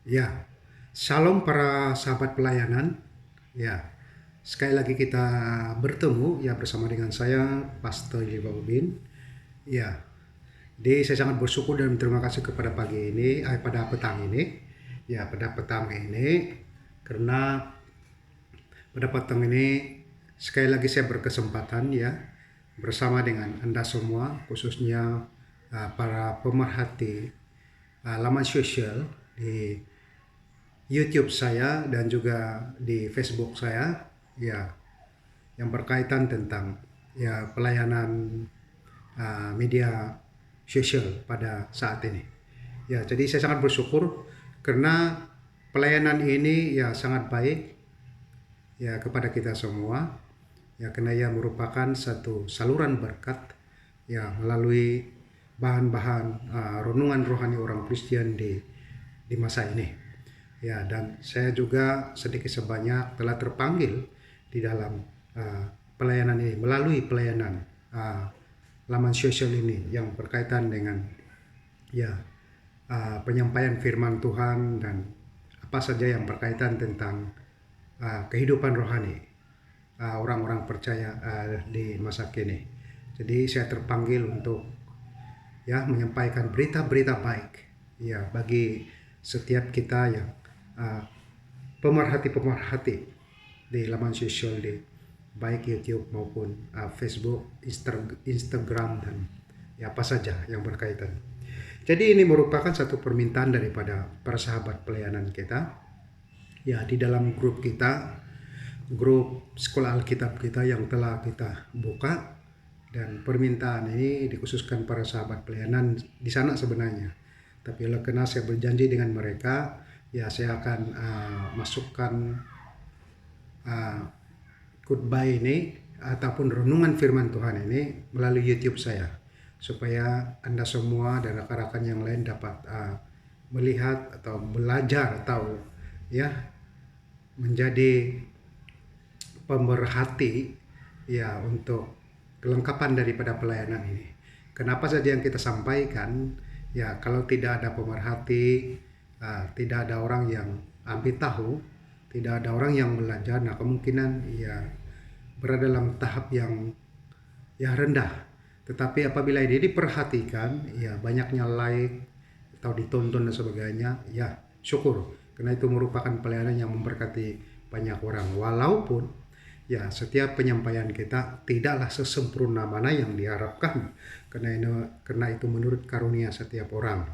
Ya, Shalom para sahabat pelayanan. Ya, sekali lagi kita bertemu ya bersama dengan saya Pastor Jiwa Ubin. Ya, jadi saya sangat bersyukur dan berterima kasih kepada pagi ini, pada petang ini. Ya, pada petang ini karena pada petang ini sekali lagi saya berkesempatan ya bersama dengan Anda semua, khususnya para pemerhati laman sosial di YouTube saya dan juga di Facebook saya ya yang berkaitan tentang ya pelayanan media sosial pada saat ini. Ya, jadi saya sangat bersyukur karena pelayanan ini ya sangat baik ya kepada kita semua ya karena ia merupakan satu saluran berkat ya melalui bahan-bahan renungan rohani orang Kristen di masa ini. Ya, dan saya juga sedikit sebanyak telah terpanggil di dalam pelayanan ini melalui pelayanan laman sosial ini yang berkaitan dengan ya penyampaian firman Tuhan dan apa saja yang berkaitan tentang kehidupan rohani orang-orang percaya di masa kini. Jadi saya terpanggil untuk ya menyampaikan berita-berita baik ya bagi setiap kita yang pemerhati-pemerhati di laman sosial di baik YouTube maupun Facebook, Instagram dan ya apa saja yang berkaitan. Jadi ini merupakan satu permintaan daripada para sahabat pelayanan kita ya di dalam grup kita, grup sekolah Alkitab kita yang telah kita buka, dan permintaan ini dikhususkan para sahabat pelayanan di sana sebenarnya. Tapi oleh karena saya berjanji dengan mereka, ya saya akan masukkan khotbah ini ataupun renungan firman Tuhan ini melalui YouTube saya supaya Anda semua dan rekan-rekan yang lain dapat melihat atau belajar atau ya menjadi pemerhati ya untuk kelengkapan daripada pelayanan ini. Kenapa saja yang kita sampaikan ya kalau tidak ada pemerhati, tidak ada orang yang ambil tahu, tidak ada orang yang belajar, nah kemungkinan ya berada dalam tahap yang ya rendah. Tetapi apabila ini diperhatikan, ya banyaknya like atau ditonton dan sebagainya, ya syukur. Karena itu merupakan pelayanan yang memberkati banyak orang. Walaupun ya setiap penyampaian kita tidaklah sesempurna mana yang diharapkan. Karena itu menurut karunia setiap orang.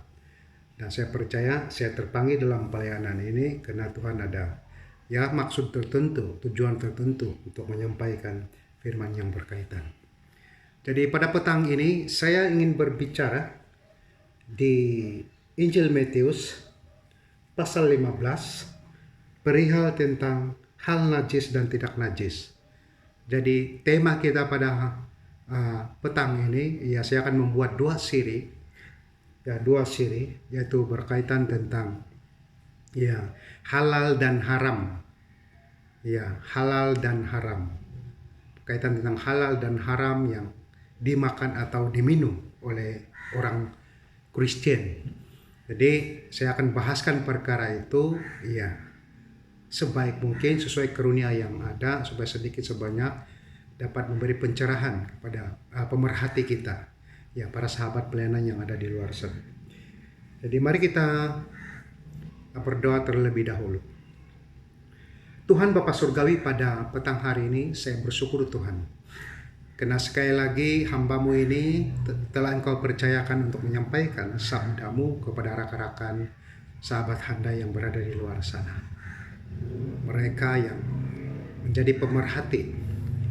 Dan saya percaya saya terpanggil dalam pelayanan ini karena Tuhan ada ya maksud tertentu, tujuan tertentu untuk menyampaikan firman yang berkaitan. Jadi pada petang ini saya ingin berbicara di Injil Matius pasal 15 perihal tentang hal najis dan tidak najis. Jadi tema kita pada petang ini ya saya akan membuat dua siri yaitu berkaitan tentang ya halal dan haram. Ya, halal dan haram. Berkaitan tentang halal dan haram yang dimakan atau diminum oleh orang Kristen. Jadi saya akan bahaskan perkara itu ya sebaik mungkin sesuai karunia yang ada supaya sedikit sebanyak dapat memberi pencerahan kepada pemerhati kita ya para sahabat pelayanan yang ada di luar sana. Jadi mari kita berdoa terlebih dahulu. Tuhan Bapa Surgawi, pada petang hari ini saya bersyukur Tuhan karena sekali lagi hamba-Mu ini telah Engkau percayakan untuk menyampaikan sabda-Mu kepada rekan-rekan sahabat Handa yang berada di luar sana. Mereka yang menjadi pemerhati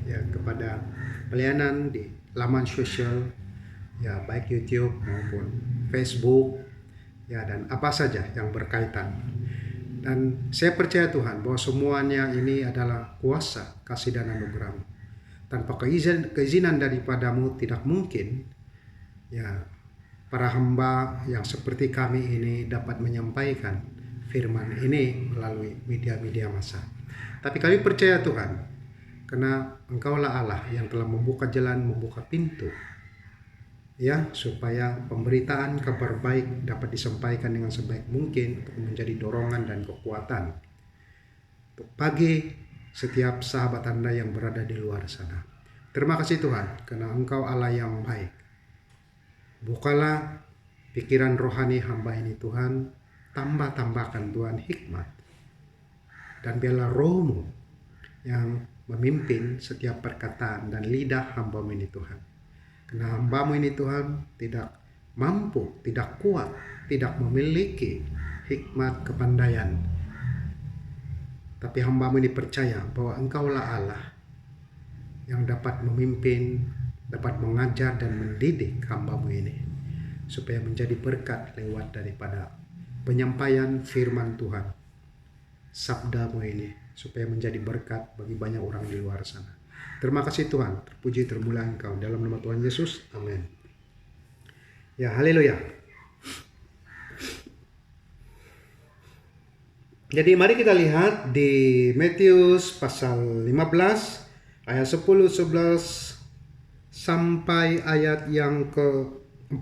ya kepada pelayanan di laman sosial ya baik YouTube maupun Facebook ya dan apa saja yang berkaitan. Dan saya percaya Tuhan bahwa semuanya ini adalah kuasa, kasih dan anugerah-Mu. Tanpa keizinan daripada-Mu tidak mungkin ya para hamba yang seperti kami ini dapat menyampaikan firman ini melalui media-media massa. Tapi kami percaya Tuhan, karena Engkaulah Allah yang telah membuka jalan, membuka pintu ya, supaya pemberitaan kabar baik dapat disampaikan dengan sebaik mungkin untuk menjadi dorongan dan kekuatan untuk bagi setiap sahabat Anda yang berada di luar sana. Terima kasih Tuhan, karena Engkau Allah yang baik. Bukalah pikiran rohani hamba ini Tuhan, tambahkan Tuhan hikmat, dan biarlah roh-Mu yang memimpin setiap perkataan dan lidah hamba-Mu ini Tuhan. Karena hamba-Mu ini Tuhan tidak mampu, tidak kuat, tidak memiliki hikmat kepandaian. Tapi hamba-Mu ini percaya bahwa Engkaulah Allah yang dapat memimpin, dapat mengajar dan mendidik hamba-Mu ini, supaya menjadi berkat lewat daripada penyampaian firman Tuhan, sabda-Mu ini, supaya menjadi berkat bagi banyak orang di luar sana. Terima kasih Tuhan, terpuji termulia Engkau, dalam nama Tuhan Yesus, amin. Ya, haleluya. Jadi mari kita lihat di Matius pasal 15 ayat 10, 11 sampai ayat yang ke-14.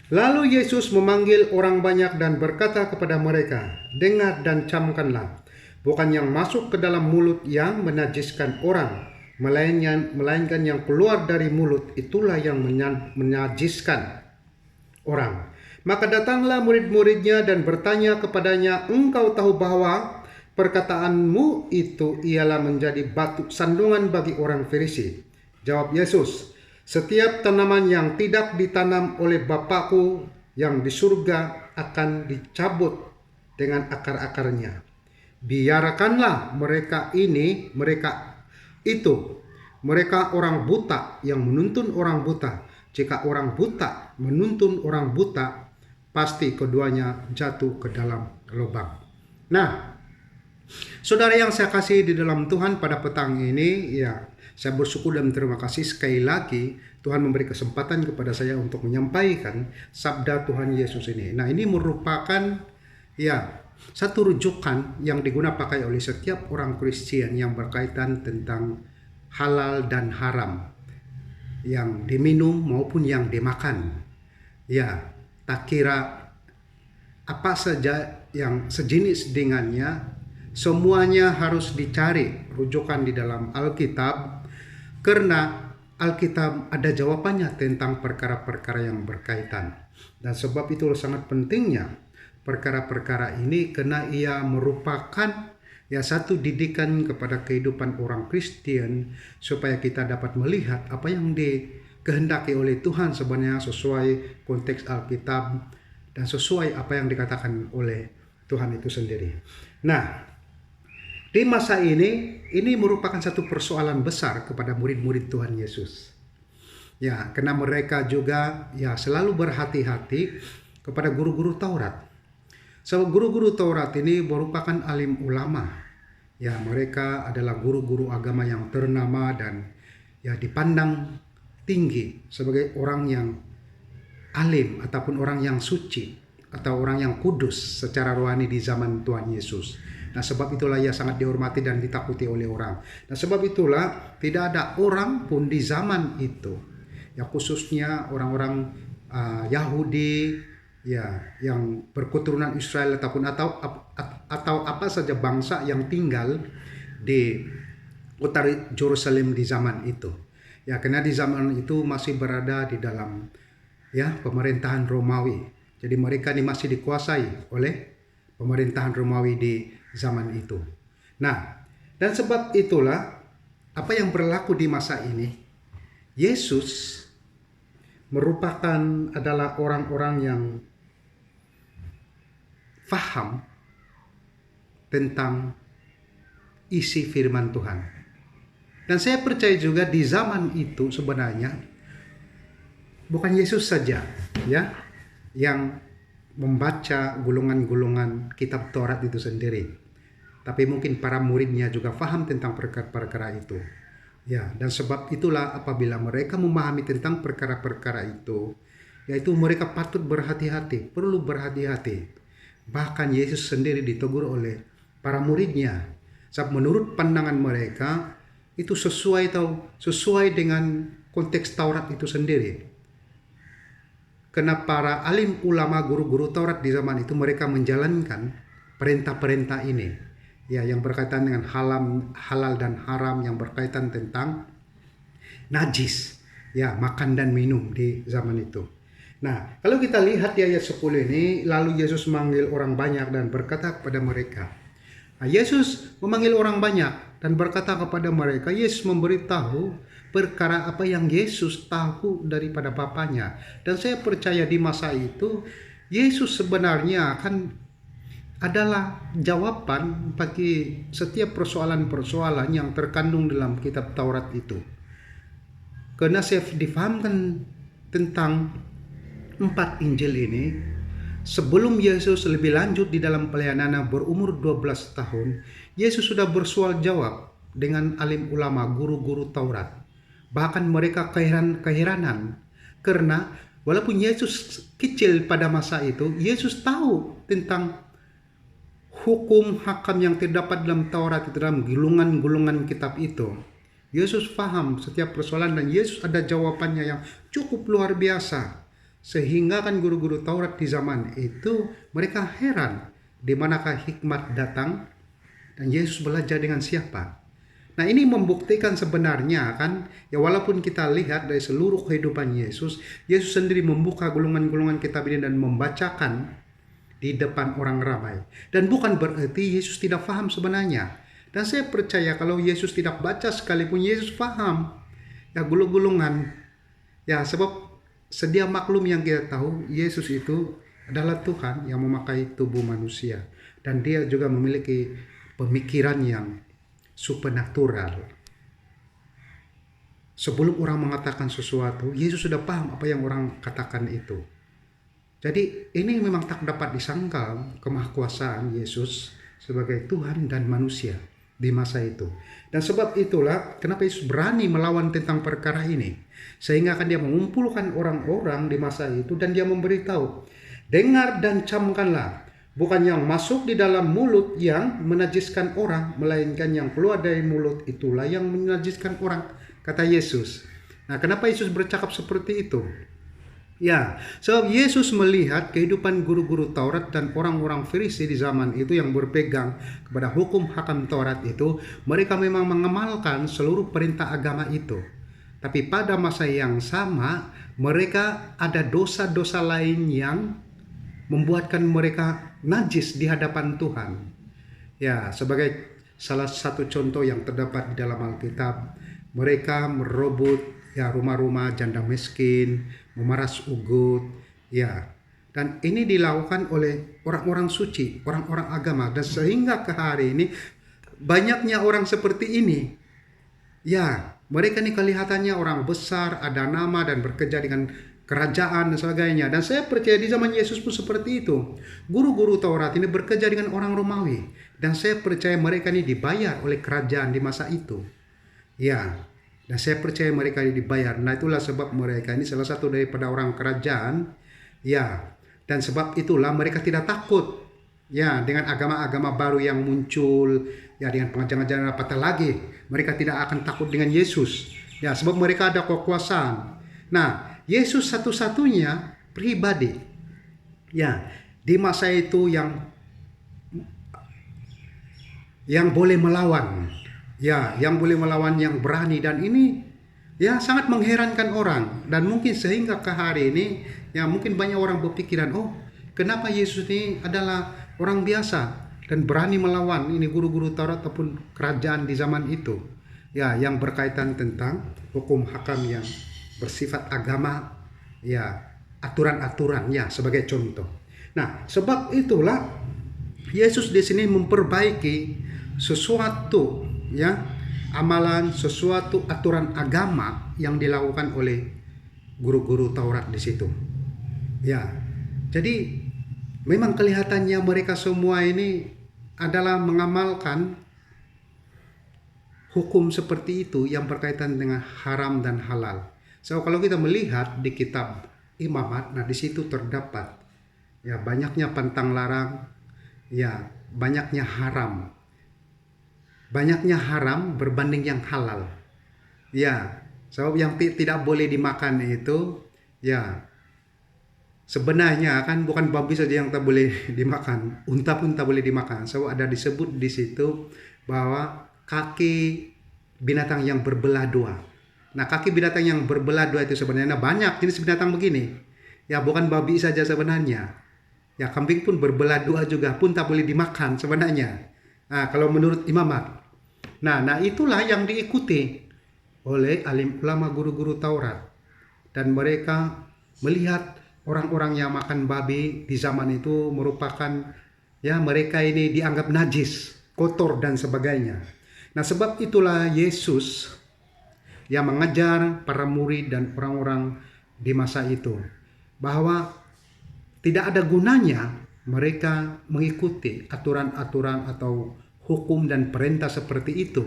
Lalu Yesus memanggil orang banyak dan berkata kepada mereka, "Dengar dan camkanlah, bukan yang masuk ke dalam mulut yang menajiskan orang, melainkan yang keluar dari mulut itulah yang menajiskan orang." Maka datanglah murid-muridnya dan bertanya kepadanya, "Engkau tahu bahwa perkataanmu itu ialah menjadi batu sandungan bagi orang Farisi?" Jawab Yesus, "Setiap tanaman yang tidak ditanam oleh Bapakku yang di surga akan dicabut dengan akar-akarnya. Biarkanlah mereka orang buta yang menuntun orang buta. Jika orang buta menuntun orang buta, pasti keduanya jatuh ke dalam lubang." Nah, saudara yang saya kasih di dalam Tuhan, pada petang ini, ya, saya bersyukur dan terima kasih sekali lagi Tuhan memberi kesempatan kepada saya untuk menyampaikan sabda Tuhan Yesus ini. Nah, ini merupakan ya satu rujukan yang digunakan oleh setiap orang Kristen yang berkaitan tentang halal dan haram, yang diminum maupun yang dimakan. Ya, tak kira apa saja yang sejenis dengannya, semuanya harus dicari rujukan di dalam Alkitab, karena Alkitab ada jawabannya tentang perkara-perkara yang berkaitan. Dan sebab itu sangat pentingnya perkara-perkara ini, karena ia merupakan ya satu didikan kepada kehidupan orang Kristen, supaya kita dapat melihat apa yang dikehendaki oleh Tuhan sebenarnya sesuai konteks Alkitab dan sesuai apa yang dikatakan oleh Tuhan itu sendiri. Nah, di masa ini merupakan satu persoalan besar kepada murid-murid Tuhan Yesus. Ya, karena mereka juga ya selalu berhati-hati kepada guru-guru Taurat. Sebab guru-guru Taurat ini merupakan alim ulama. Ya, mereka adalah guru-guru agama yang ternama dan ya dipandang tinggi sebagai orang yang alim ataupun orang yang suci atau orang yang kudus secara rohani di zaman Tuhan Yesus. Nah, sebab itulah ia sangat dihormati dan ditakuti oleh orang. Nah, sebab itulah tidak ada orang pun di zaman itu, ya khususnya orang-orang Yahudi, ya yang berketurunan Israel atau apa saja bangsa yang tinggal di utara Yerusalem di zaman itu. Ya, karena di zaman itu masih berada di dalam ya pemerintahan Romawi. Jadi mereka ini masih dikuasai oleh pemerintahan Romawi di zaman itu. Nah, dan sebab itulah apa yang berlaku di masa ini, Yesus adalah orang-orang yang faham tentang isi firman Tuhan. Dan saya percaya juga di zaman itu sebenarnya bukan Yesus saja ya yang membaca gulungan-gulungan kitab Taurat itu sendiri, tapi mungkin para muridnya juga faham tentang perkara-perkara itu. Ya, dan sebab itulah apabila mereka memahami tentang perkara-perkara itu, yaitu mereka patut berhati-hati, perlu berhati-hati. Bahkan Yesus sendiri ditegur oleh para muridnya, sebab menurut pandangan mereka itu sesuai dengan konteks Taurat itu sendiri. Karena para alim ulama guru-guru Taurat di zaman itu mereka menjalankan perintah-perintah ini. Ya, yang berkaitan dengan halal dan haram, yang berkaitan tentang najis. Ya, makan dan minum di zaman itu. Nah, kalau kita lihat di ayat 10 ini, lalu Yesus memanggil orang banyak dan berkata kepada mereka. Nah, Yesus memanggil orang banyak dan berkata kepada mereka, Yesus memberitahu perkara apa yang Yesus tahu daripada Bapanya. Dan saya percaya di masa itu, Yesus sebenarnya akan adalah jawaban bagi setiap persoalan-persoalan yang terkandung dalam kitab Taurat itu. Karena saya difahamkan tentang 4 Injil ini, sebelum Yesus lebih lanjut di dalam pelayanannya berumur 12 tahun, Yesus sudah bersoal jawab dengan alim ulama, guru-guru Taurat. Bahkan mereka keheranan karena walaupun Yesus kecil pada masa itu, Yesus tahu tentang hukum hakam yang terdapat dalam Taurat, dalam gulungan-gulungan kitab itu. Yesus paham setiap persoalan dan Yesus ada jawabannya yang cukup luar biasa. Sehingga kan guru-guru Taurat di zaman itu mereka heran di manakah hikmat datang dan Yesus belajar dengan siapa. Nah, ini membuktikan sebenarnya kan, ya walaupun kita lihat dari seluruh kehidupan Yesus, Yesus sendiri membuka gulungan-gulungan kitab ini dan membacakan di depan orang ramai. Dan bukan berarti Yesus tidak paham sebenarnya. Dan saya percaya kalau Yesus tidak baca sekalipun, Yesus paham ya gulung-gulungan. Ya, sebab sedia maklum yang kita tahu, Yesus itu adalah Tuhan yang memakai tubuh manusia. Dan dia juga memiliki pemikiran yang supernatural. Sebelum orang mengatakan sesuatu, Yesus sudah paham apa yang orang katakan itu. Jadi ini memang tak dapat disangkal kemahakuasaan Yesus sebagai Tuhan dan manusia di masa itu. Dan sebab itulah kenapa Yesus berani melawan tentang perkara ini. Sehingga akan dia mengumpulkan orang-orang di masa itu dan dia memberitahu, dengar dan camkanlah. Bukan yang masuk di dalam mulut yang menajiskan orang, melainkan yang keluar dari mulut itulah yang menajiskan orang, kata Yesus. Nah, kenapa Yesus bercakap seperti itu? Ya, sebab Yesus melihat kehidupan guru-guru Taurat dan orang-orang Farisi di zaman itu yang berpegang kepada hukum hakam Taurat itu, mereka memang mengamalkan seluruh perintah agama itu. Tapi pada masa yang sama, mereka ada dosa-dosa lain yang membuatkan mereka najis di hadapan Tuhan. Ya, sebagai salah satu contoh yang terdapat di dalam Alkitab, mereka merobot ya rumah-rumah janda miskin, memeras ugut, ya. Dan ini dilakukan oleh orang-orang suci, orang-orang agama. Dan sehingga ke hari ini banyaknya orang seperti ini. Ya, mereka ini kelihatannya orang besar, ada nama dan bekerja dengan kerajaan dan sebagainya. Dan saya percaya di zaman Yesus pun seperti itu. Guru-guru Taurat ini bekerja dengan orang Romawi. Dan saya percaya mereka ini dibayar oleh kerajaan di masa itu. Ya, dan saya percaya mereka ini dibayar. Nah, itulah sebab mereka ini salah satu daripada orang kerajaan. Ya, dan sebab itulah mereka tidak takut. Ya, dengan agama-agama baru yang muncul. Ya, dengan pengajaran-pengajaran apatah lagi. Mereka tidak akan takut dengan Yesus. Ya, sebab mereka ada kekuasaan. Nah, Yesus satu-satunya pribadi ya di masa itu yang boleh melawan, ya yang boleh melawan, yang berani. Dan ini ya sangat mengherankan orang. Dan mungkin sehingga ke hari ini ya mungkin banyak orang berpikiran, oh kenapa Yesus ini adalah orang biasa dan berani melawan ini guru-guru Taurat ataupun kerajaan di zaman itu ya, yang berkaitan tentang hukum hakam yang bersifat agama, ya aturan-aturan ya sebagai contoh. Nah, sebab itulah Yesus di sini memperbaiki sesuatu ya amalan, sesuatu aturan agama yang dilakukan oleh guru-guru Taurat di situ. Ya. Jadi memang kelihatannya mereka semua ini adalah mengamalkan hukum seperti itu yang berkaitan dengan haram dan halal. So, kalau kita melihat di kitab Imamat, nah di situ terdapat ya banyaknya pantang larang, ya banyaknya haram berbanding yang halal. Ya, Sebab yang tidak boleh dimakan itu, ya sebenarnya kan bukan babi saja yang tak boleh dimakan, unta pun tak boleh dimakan. Sebab ada disebut di situ bahwa kaki binatang yang berbelah dua. Nah, kaki binatang yang berbelah dua itu sebenarnya banyak jenis binatang begini. Ya, bukan babi saja sebenarnya. Ya, kambing pun berbelah dua juga pun tak boleh dimakan sebenarnya. Nah, kalau menurut imamat. Nah, itulah yang diikuti oleh alim ulama guru-guru Taurat. Dan mereka melihat orang-orang yang makan babi di zaman itu merupakan, ya, mereka ini dianggap najis, kotor dan sebagainya. Nah, sebab itulah Yesus yang mengajar para murid dan orang-orang di masa itu bahwa tidak ada gunanya mereka mengikuti aturan-aturan atau hukum dan perintah seperti itu.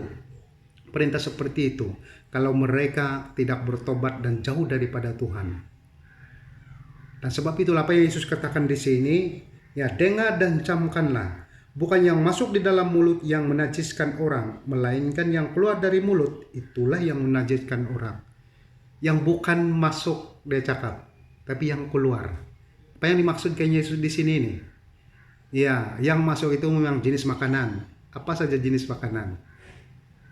Perintah seperti itu kalau mereka tidak bertobat dan jauh daripada Tuhan. Dan sebab itulah apa yang Yesus katakan di sini, ya, dengar dan camkanlah, bukan yang masuk di dalam mulut yang menajiskan orang, melainkan yang keluar dari mulut, itulah yang menajiskan orang. Yang bukan masuk, dia cakap, tapi yang keluar. Apa yang dimaksudkan Yesus di sini nih? Ya, yang masuk itu memang jenis makanan. Apa saja jenis makanan?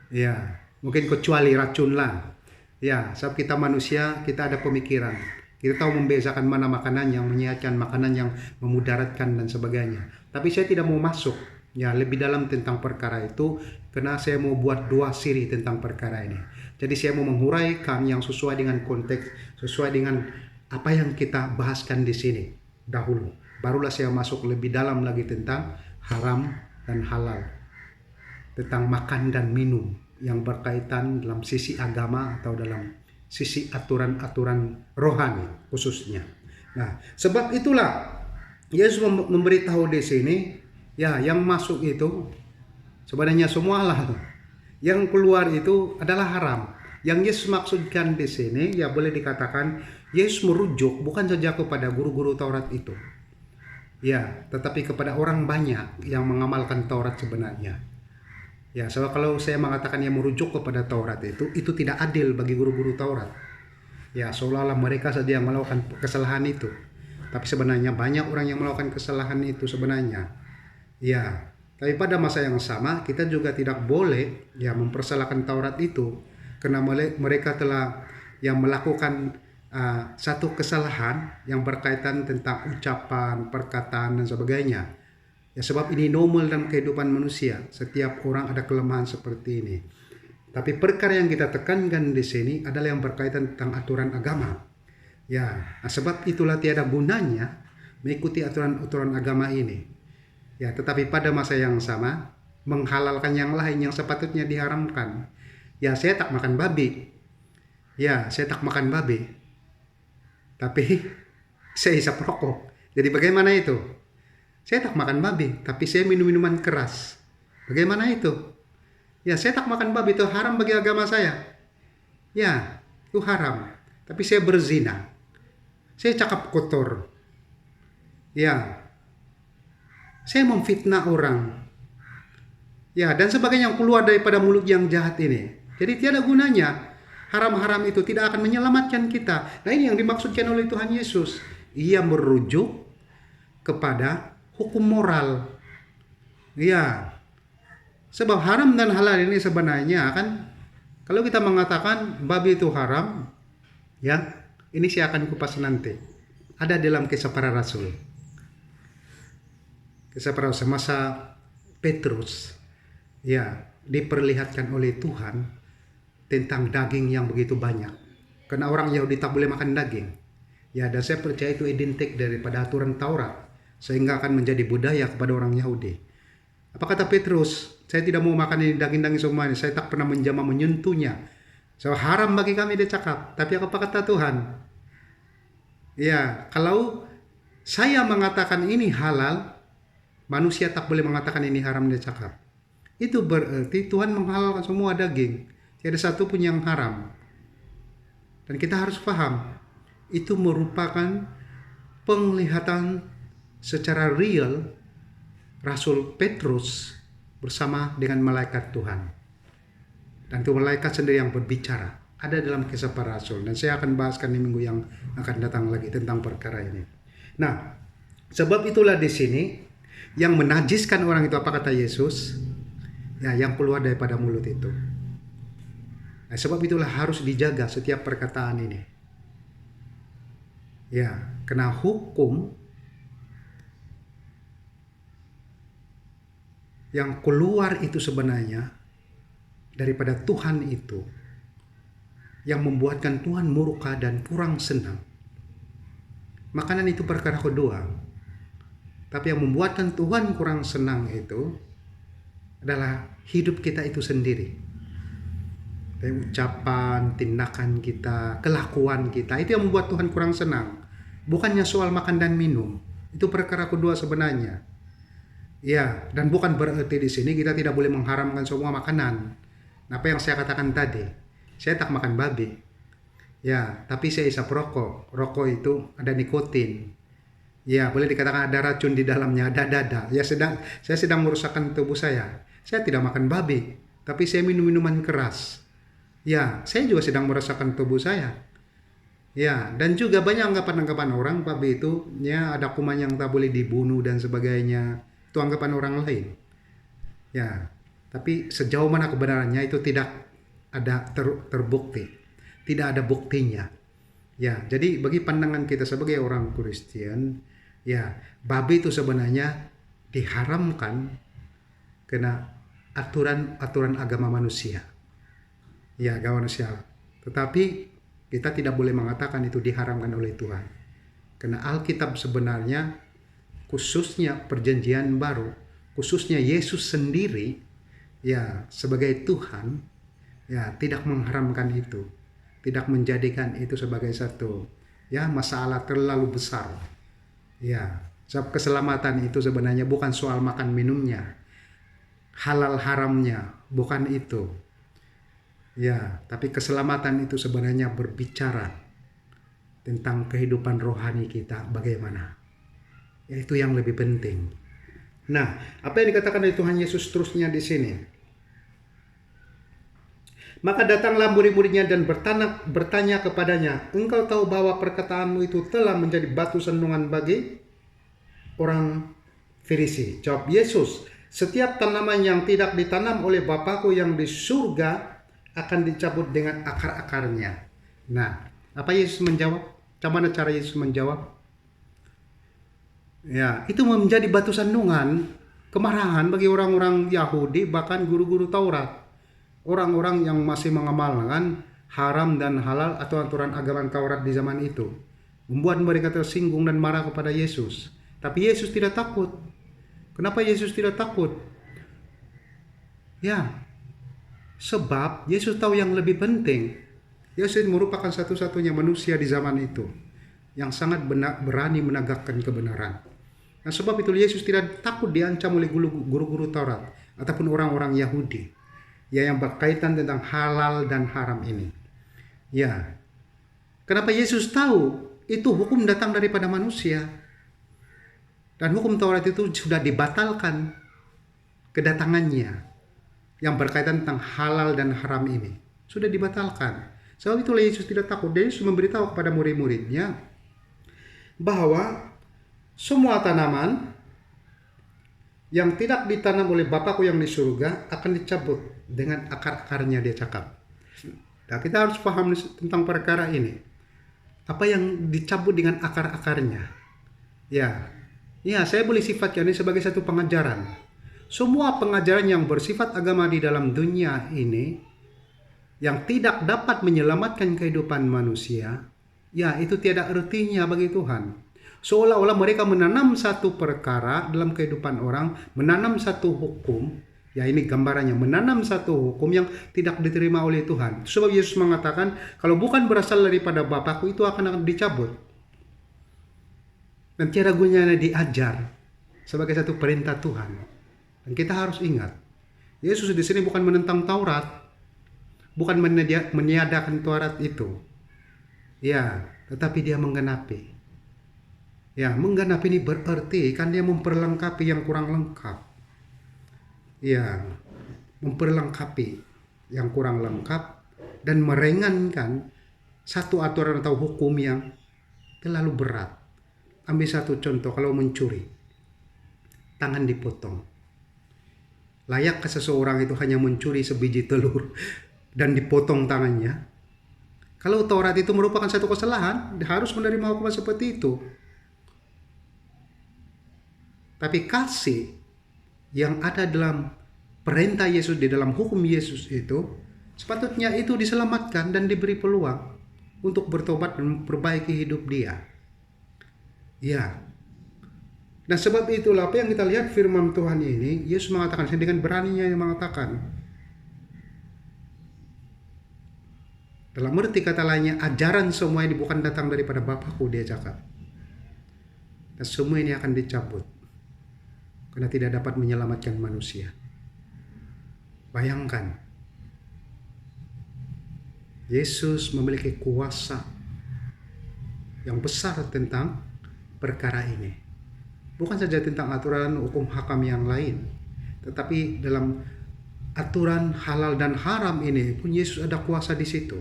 Ya, mungkin kecuali racun lah. Ya, sebab kita manusia, kita ada pemikiran. Kita tahu membedakan mana makanan yang menyehatkan, makanan yang memudaratkan dan sebagainya. Tapi saya tidak mau masuk ya lebih dalam tentang perkara itu, karena saya mau buat 2 siri tentang perkara ini. Jadi saya mau menguraikan yang sesuai dengan konteks, sesuai dengan apa yang kita bahaskan di sini dahulu. Barulah saya masuk lebih dalam lagi tentang haram dan halal, tentang makan dan minum yang berkaitan dalam sisi agama atau dalam sisi aturan-aturan rohani khususnya. Nah, sebab itulah Yesus memberitahu di sini, ya, yang masuk itu sebenarnya semua halal, yang keluar itu adalah haram. Yang Yesus maksudkan di sini, ya, boleh dikatakan Yesus merujuk bukan saja kepada guru-guru Taurat itu, ya, tetapi kepada orang banyak yang mengamalkan Taurat sebenarnya. Ya, sebab kalau saya mengatakan yang merujuk kepada Taurat itu tidak adil bagi guru-guru Taurat. Ya, seolah-olah mereka saja yang melakukan kesalahan itu. Tapi sebenarnya banyak orang yang melakukan kesalahan itu sebenarnya. Ya, tapi pada masa yang sama kita juga tidak boleh ya mempersalahkan Taurat itu, karena mereka telah yang melakukan satu kesalahan yang berkaitan tentang ucapan, perkataan dan sebagainya. Ya, sebab ini normal dalam kehidupan manusia. Setiap orang ada kelemahan seperti ini. Tapi perkara yang kita tekankan di sini adalah yang berkaitan tentang aturan agama. Ya, sebab itulah tiada gunanya mengikuti aturan-aturan agama ini. Ya, tetapi pada masa yang sama menghalalkan yang lain yang sepatutnya diharamkan. Ya, saya tak makan babi. Ya, saya tak makan babi. Tapi saya hisap rokok. Jadi bagaimana itu? Saya tak makan babi, tapi saya minum minuman keras. Bagaimana itu? Ya, saya tak makan babi, itu haram bagi agama saya. Ya, itu haram. Tapi saya berzina. Saya cakap kotor. Ya, saya memfitnah orang. Ya, dan sebagainya yang keluar daripada mulut yang jahat ini. Jadi tiada gunanya. Haram-haram itu tidak akan menyelamatkan kita. Nah, ini yang dimaksudkan oleh Tuhan Yesus. Ia merujuk kepada hukum moral. Ya, sebab haram dan halal ini sebenarnya kan, kalau kita mengatakan babi itu haram, ya, ini saya akan kupas nanti. Ada dalam Kisah Para Rasul. Kisah Para Rasul masa Petrus, ya, diperlihatkan oleh Tuhan tentang daging yang begitu banyak. Karena orang Yahudi tak boleh makan daging. Ya, dan saya percaya itu identik daripada aturan Taurat, sehingga akan menjadi budaya kepada orang Yahudi. Apa kata Petrus? Saya tidak mau makan ini daging-daging semua ini. Saya tak pernah menjamah menyentuhnya. So, haram bagi kami, dia cakap. Tapi apa kata Tuhan? Ya, kalau saya mengatakan ini halal, manusia tak boleh mengatakan ini haram, dia cakap. Itu berarti Tuhan menghalalkan semua daging. Tidak ada satu pun yang haram. Dan kita harus paham, itu merupakan penglihatan secara real Rasul Petrus bersama dengan malaikat Tuhan. Dan itu malaikat sendiri yang berbicara. ada dalam Kisah Para Rasul, dan saya akan bahaskan di minggu yang akan datang lagi tentang perkara ini. Nah, sebab itulah di sini yang menajiskan orang itu apa kata Yesus? Ya, yang keluar daripada mulut itu. Nah, sebab itulah harus dijaga setiap perkataan ini. Ya, kena hukum yang keluar itu sebenarnya daripada Tuhan itu, yang membuatkan Tuhan murka dan kurang senang. Makanan itu perkara kedua. Tapi yang membuatkan Tuhan kurang senang itu adalah hidup kita itu sendiri. Dari ucapan, tindakan kita, kelakuan kita, itu yang membuat Tuhan kurang senang. Bukannya soal makan dan minum. Itu perkara kedua sebenarnya. Ya, dan bukan berarti di sini kita tidak boleh mengharamkan semua makanan. Apa yang saya katakan tadi, saya tak makan babi. Ya, tapi saya isap rokok. Rokok itu ada nikotin. Ya, boleh dikatakan ada racun di dalamnya, ada dada. Ya, saya sedang merusakkan tubuh saya. Saya tidak makan babi, tapi saya minum minuman keras. Ya, saya juga sedang merusakkan tubuh saya. Ya, dan juga banyak anggapan-anggapan orang babi itu ya ada kuman yang tak boleh dibunuh dan sebagainya. Itu anggapan orang lain. Ya, tapi sejauh mana kebenarannya itu tidak ada terbukti. Tidak ada buktinya. Ya, jadi bagi pandangan kita sebagai orang Kristen, ya, babi itu sebenarnya diharamkan karena aturan agama manusia. Ya, agama manusia. Tetapi kita tidak boleh mengatakan itu diharamkan oleh Tuhan. Karena Alkitab sebenarnya, khususnya perjanjian baru, khususnya Yesus sendiri, ya, sebagai Tuhan, ya, tidak mengharamkan itu. Tidak menjadikan itu sebagai satu, ya, masalah terlalu besar. Ya, sebab keselamatan itu sebenarnya bukan soal makan minumnya, halal haramnya, bukan itu. Ya, tapi keselamatan itu sebenarnya berbicara tentang kehidupan rohani kita bagaimana. Ya, itu yang lebih penting. Nah, apa yang dikatakan oleh Tuhan Yesus terusnya di sini? Maka datanglah murid-muridnya dan bertanya kepadanya, engkau tahu bahwa perkataanmu itu telah menjadi batu sandungan bagi orang Farisi. Jawab Yesus, setiap tanaman yang tidak ditanam oleh Bapakku yang di surga akan dicabut dengan akar-akarnya. Nah, apa Yesus menjawab? Bagaimana cara Yesus menjawab? Ya, itu menjadi batu sandungan, kemarahan bagi orang-orang Yahudi, bahkan guru-guru Taurat. Orang-orang yang masih mengamalkan haram dan halal atau aturan agama Taurat di zaman itu. Membuat mereka tersinggung dan marah kepada Yesus. Tapi Yesus tidak takut. Kenapa Yesus tidak takut? Ya, sebab Yesus tahu yang lebih penting. Yesus merupakan satu-satunya manusia di zaman itu yang sangat berani menegakkan kebenaran. Nah, sebab itu Yesus tidak takut diancam oleh guru-guru Taurat ataupun orang-orang Yahudi. Ya, yang berkaitan tentang halal dan haram ini. Ya, kenapa Yesus tahu itu hukum datang daripada manusia. Dan hukum Taurat itu sudah dibatalkan kedatangannya. Yang berkaitan tentang halal dan haram ini. Sudah dibatalkan. Sebab itulah Yesus tidak takut. Dia Yesus memberitahu kepada murid-muridnya bahwa semua tanaman yang tidak ditanam oleh Bapakku yang di surga akan dicabut dengan akar-akarnya, dia cakap. Nah, kita harus paham tentang perkara ini. Apa yang dicabut dengan akar-akarnya? Ya, saya boleh sifatkan ini sebagai satu pengajaran. Semua pengajaran yang bersifat agama di dalam dunia ini yang tidak dapat menyelamatkan kehidupan manusia, ya, itu tiada artinya bagi Tuhan. Seolah-olah mereka menanam satu perkara dalam kehidupan orang, menanam satu hukum, ya ini gambarannya, menanam satu hukum yang tidak diterima oleh Tuhan. Sebab Yesus mengatakan, kalau bukan berasal daripada Bapakku, itu akan dicabut. Dan tiada gunanya diajar sebagai satu perintah Tuhan. Dan kita harus ingat, Yesus di sini bukan menentang Taurat, bukan meniadakan Taurat itu. Ya, tetapi dia menggenapi. Ya, menggenapi ini berarti kan dia memperlengkapi yang kurang lengkap. Ya, memperlengkapi yang kurang lengkap dan meringankan satu aturan atau hukum yang terlalu berat. Ambil satu contoh, kalau mencuri, tangan dipotong. Layakkah seseorang itu hanya mencuri sebiji telur dan dipotong tangannya? Kalau Taurat itu merupakan satu kesalahan, harus menerima hukuman seperti itu. Tapi kasih yang ada dalam perintah Yesus, di dalam hukum Yesus itu, sepatutnya itu diselamatkan dan diberi peluang untuk bertobat dan memperbaiki hidup dia. Ya. Dan sebab itulah apa yang kita lihat firman Tuhan ini, Yesus mengatakan dengan beraninya yang mengatakan, dalam arti kata lainnya, ajaran semua ini bukan datang daripada Bapakku, dia cakap. Dan semua ini akan dicabut karena tidak dapat menyelamatkan manusia. Bayangkan, Yesus memiliki kuasa yang besar tentang perkara ini. Bukan saja tentang aturan hukum hakam yang lain, tetapi dalam aturan halal dan haram ini pun Yesus ada kuasa di situ.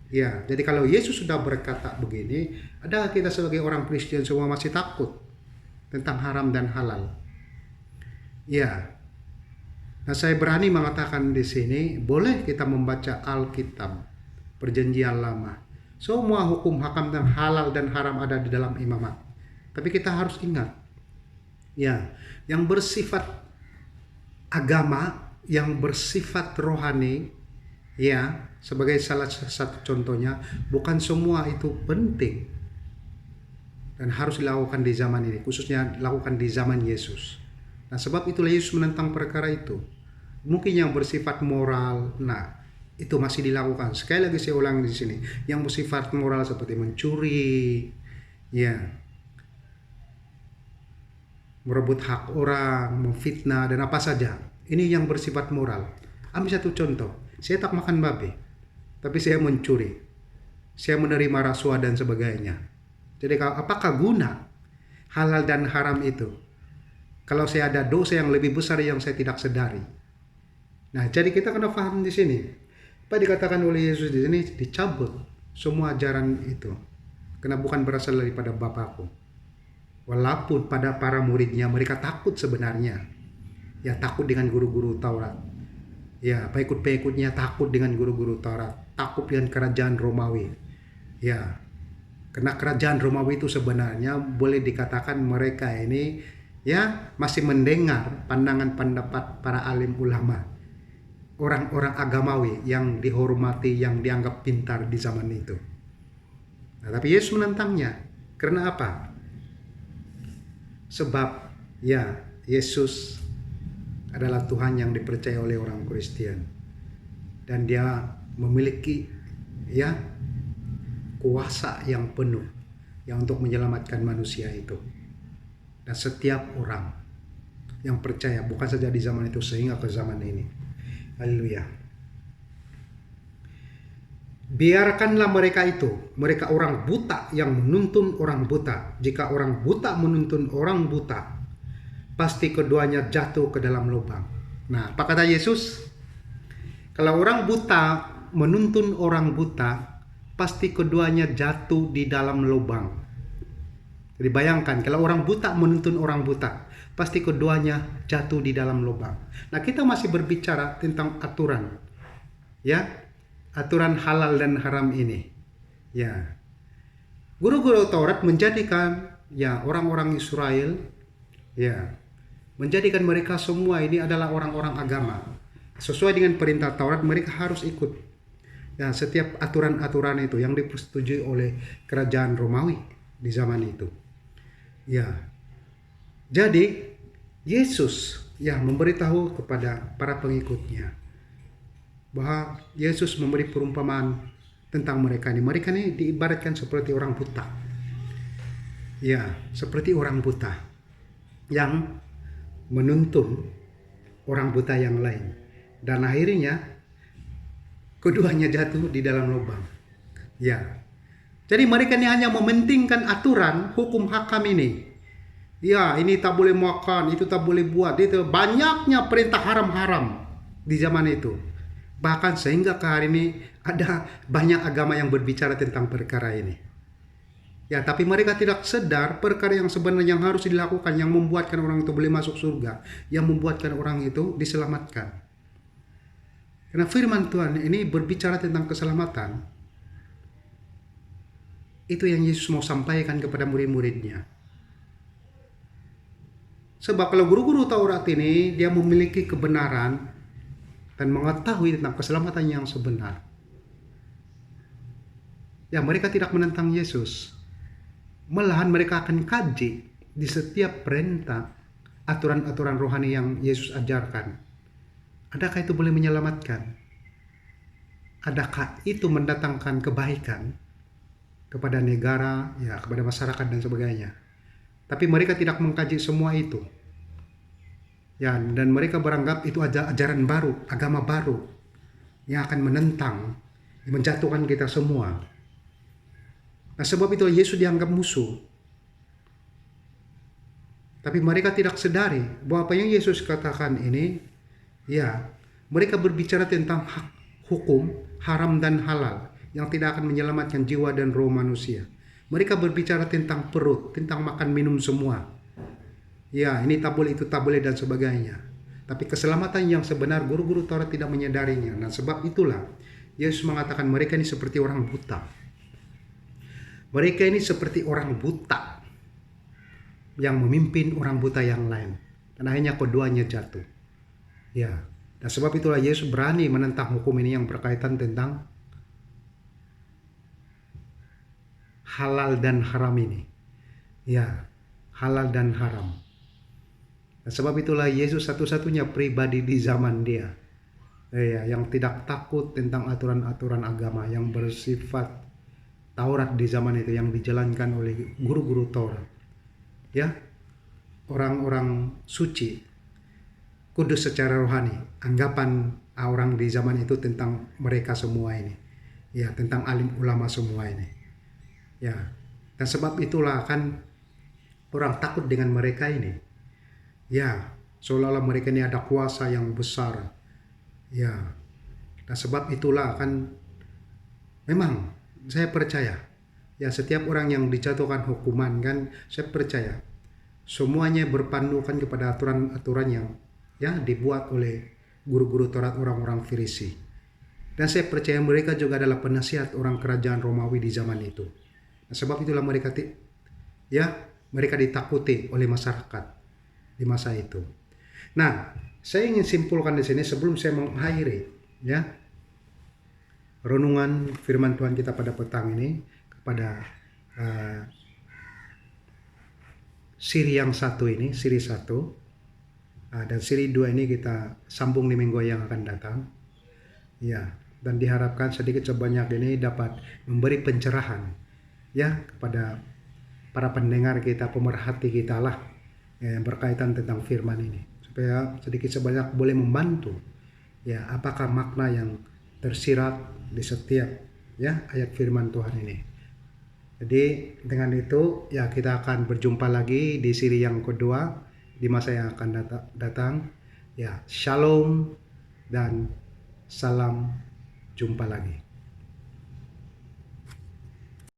Ya, jadi kalau Yesus sudah berkata begini, ada kita sebagai orang Kristen semua masih takut tentang haram dan halal. Ya. Nah, saya berani mengatakan di sini, boleh kita membaca Alkitab, Perjanjian Lama. Semua hukum hakam dan halal dan haram ada di dalam imamat. Tapi kita harus ingat, ya, yang bersifat agama, yang bersifat rohani, ya, sebagai salah satu contohnya, bukan semua itu penting dan harus dilakukan di zaman ini, khususnya dilakukan di zaman Yesus. Nah, sebab itulah Yesus menentang perkara itu. Mungkin yang bersifat moral, nah, itu masih dilakukan. Sekali lagi saya ulang di sini, yang bersifat moral seperti mencuri, ya, merebut hak orang, memfitnah, dan apa saja. Ini yang bersifat moral. Ambil satu contoh, saya tak makan babi, tapi saya mencuri, saya menerima rasuah dan sebagainya. Jadi apakah guna halal dan haram itu kalau saya ada dosa yang lebih besar yang saya tidak sadari? Nah, jadi kita kena paham di sini. Apa dikatakan oleh Yesus di sini? Dicabut semua ajaran itu, karena bukan berasal daripada Bapakku. Walaupun pada para muridnya mereka takut sebenarnya, ya, takut dengan guru-guru Taurat, ya, pengikut-pengikutnya takut dengan guru-guru Taurat, takut dengan kerajaan Romawi, ya, karena kerajaan Romawi itu sebenarnya boleh dikatakan mereka ini, ya, masih mendengar pandangan pendapat para alim ulama, orang-orang agamawi yang dihormati, yang dianggap pintar di zaman itu. Nah, tapi Yesus menentangnya. Karena apa? Sebab, ya, Yesus adalah Tuhan yang dipercaya oleh orang Kristen, dan dia memiliki, ya, kuasa yang penuh yang untuk menyelamatkan manusia itu. Dan setiap orang yang percaya, bukan saja di zaman itu, sehingga ke zaman ini. Haleluya. Biarkanlah mereka itu, mereka orang buta yang menuntun orang buta. Jika orang buta menuntun orang buta, pasti keduanya jatuh ke dalam lubang. Nah, apa kata Yesus? Kalau orang buta menuntun orang buta, pasti keduanya jatuh di dalam lubang. Jadi bayangkan, kalau orang buta menuntun orang buta, pasti keduanya jatuh di dalam lubang. Nah, kita masih berbicara tentang aturan, ya, aturan halal dan haram ini, ya. Guru-guru Taurat menjadikan, ya, orang-orang Israel, ya, menjadikan mereka semua ini adalah orang-orang agama. Sesuai dengan perintah Taurat, mereka harus ikut, ya, setiap aturan-aturan itu yang dipersetujui oleh kerajaan Romawi di zaman itu, ya. Jadi Yesus, ya, memberitahu kepada para pengikutnya bahwa Yesus memberi perumpamaan tentang mereka ini. Mereka ini diibaratkan seperti orang buta, ya, seperti orang buta yang menuntun orang buta yang lain, dan akhirnya keduanya jatuh di dalam lubang, ya. Jadi mereka ini hanya mementingkan aturan hukum hakam ini, ya, ini tak boleh makan, itu tak boleh buat, itu banyaknya perintah haram-haram di zaman itu. Bahkan sehingga ke hari ini Ada banyak agama yang berbicara tentang perkara ini. Ya, tapi mereka tidak sadar perkara yang sebenarnya yang harus dilakukan, yang membuatkan orang itu boleh masuk surga, yang membuatkan orang itu diselamatkan. Karena firman Tuhan ini berbicara tentang keselamatan. Itu yang Yesus mau sampaikan kepada murid-muridnya. Sebab kalau guru-guru Taurat ini, dia memiliki kebenaran dan mengetahui tentang keselamatan yang sebenar. Ya, mereka tidak menentang Yesus. Malahan mereka akan kaji di setiap perintah, aturan-aturan rohani yang Yesus ajarkan. Adakah itu boleh menyelamatkan? Adakah itu mendatangkan kebaikan kepada negara, ya, kepada masyarakat dan sebagainya? Tapi mereka tidak mengkaji semua itu. Ya, dan mereka beranggap itu ajaran baru, agama baru yang akan menentang, menjatuhkan kita semua. Nah, sebab itu Yesus dianggap musuh. Tapi mereka tidak sadari bahwa apa yang Yesus katakan ini, ya, mereka berbicara tentang hak hukum, haram dan halal yang tidak akan menyelamatkan jiwa dan roh manusia. Mereka berbicara tentang perut, tentang makan minum semua. Ya, ini tak boleh, itu tak boleh dan sebagainya. Tapi keselamatan yang sebenar guru-guru Taurat tidak menyadarinya. Nah, sebab itulah Yesus mengatakan mereka ini seperti orang buta. Mereka ini seperti orang buta yang memimpin orang buta yang lain. Dan akhirnya keduanya jatuh. Ya, dan sebab itulah Yesus berani menentang hukum ini yang berkaitan tentang halal dan haram ini. Ya, halal dan haram. Dan sebab itulah Yesus satu-satunya pribadi di zaman dia, ya, yang tidak takut tentang aturan-aturan agama yang bersifat Taurat di zaman itu yang dijalankan oleh guru-guru Taurat. Ya, orang-orang suci, kudus secara rohani. Anggapan orang di zaman itu tentang mereka semua ini. Ya, tentang alim ulama semua ini. Ya, dan sebab itulah kan orang takut dengan mereka ini. Ya, seolah-olah mereka ini ada kuasa yang besar. Ya, dan sebab itulah kan memang saya percaya, ya, setiap orang yang dijatuhkan hukuman kan, saya percaya semuanya berpandukan kepada aturan-aturan yang, ya, dibuat oleh guru-guru Taurat, orang-orang Farisi. Dan saya percaya mereka juga adalah penasihat orang kerajaan Romawi di zaman itu. Nah, sebab itulah mereka mereka ditakuti oleh masyarakat di masa itu. Nah, saya ingin simpulkan di sini sebelum saya mengakhiri, ya, renungan firman Tuhan kita pada petang ini kepada siri yang satu ini, siri 1, dan siri 2 ini kita sambung di minggu yang akan datang. Ya, dan diharapkan sedikit sebanyak ini dapat memberi pencerahan, ya, kepada para pendengar kita, pemerhati kita lah, ya, yang berkaitan tentang firman ini, supaya sedikit sebanyak boleh membantu, ya, apakah makna yang tersirat di setiap, ya, ayat firman Tuhan ini. Jadi dengan itu, ya, kita akan berjumpa lagi di siri yang kedua di masa yang akan datang. Ya, shalom dan salam jumpa lagi.